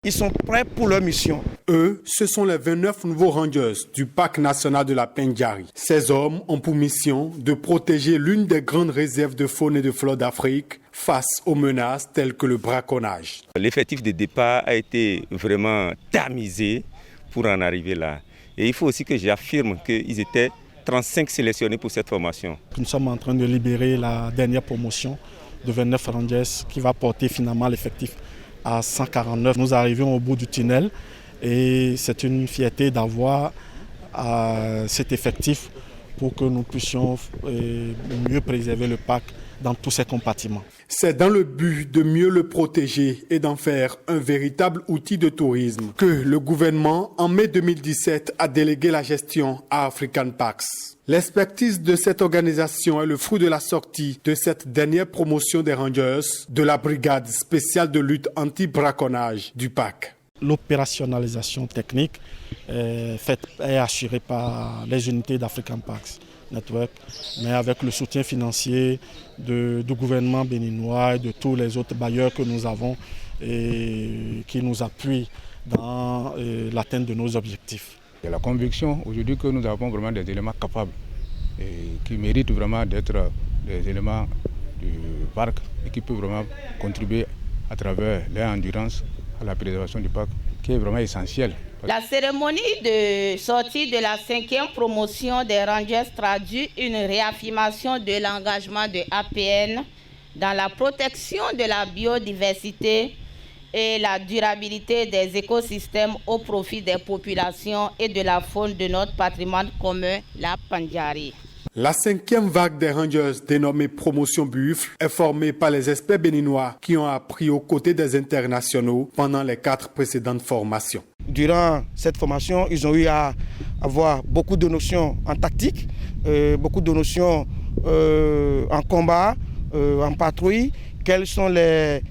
Ils sont prêts pour leur mission. Eux, ce sont les 29 nouveaux rangers du parc national de la Pendjari. Ces hommes ont pour mission de protéger l'une des grandes réserves de faune et de flore d'Afrique face aux menaces telles que le braconnage. L'effectif de départ a été vraiment tamisé pour en arriver là. Et il faut aussi que j'affirme qu'ils étaient 35 sélectionnés pour cette formation. Nous sommes en train de libérer la dernière promotion de 29 rangers qui va porter finalement l'effectif à 149. Nous arrivons au bout du tunnel et c'est une fierté d'avoir cet effectif pour que nous puissions mieux préserver le parc dans tous ses compartiments. C'est dans le but de mieux le protéger et d'en faire un véritable outil de tourisme que le gouvernement, en mai 2017, a délégué la gestion à African Parks. L'expertise de cette organisation est le fruit de la sortie de cette dernière promotion des Rangers de la brigade spéciale de lutte anti-braconnage du parc. L'opérationnalisation technique est assurée par les unités d'African Parks Network, mais avec le soutien financier du gouvernement béninois et de tous les autres bailleurs que nous avons et qui nous appuient dans l'atteinte de nos objectifs. Il y a la conviction aujourd'hui que nous avons vraiment des éléments capables et qui méritent vraiment d'être des éléments du parc et qui peuvent vraiment contribuer à travers leur endurance à la préservation du parc, qui est vraiment essentielle. La cérémonie de sortie de la 5e promotion des Rangers traduit une réaffirmation de l'engagement de APN dans la protection de la biodiversité et la durabilité des écosystèmes au profit des populations et de la faune de notre patrimoine commun, la Pendjari. La 5e vague des Rangers, dénommée Promotion Buffle, est formée par les experts béninois qui ont appris aux côtés des internationaux pendant les 4 précédentes formations. Durant cette formation, ils ont eu à avoir beaucoup de notions en tactique, beaucoup de notions en combat, en patrouille. Quels sont les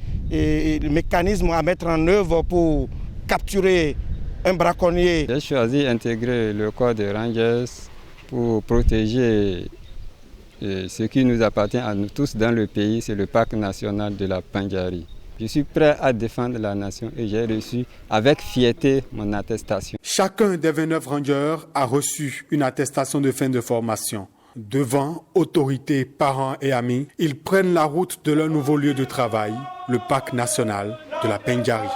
mécanismes à mettre en œuvre pour capturer un braconnier. J'ai choisi d'intégrer le corps des Rangers pour protéger ce qui nous appartient à nous tous dans le pays, c'est le parc national de la Pendjari. Je suis prêt à défendre la nation et j'ai reçu avec fierté mon attestation. Chacun des 29 rangers a reçu une attestation de fin de formation. Devant autorités, parents et amis, ils prennent la route de leur nouveau lieu de travail, le parc national de la Pendjari.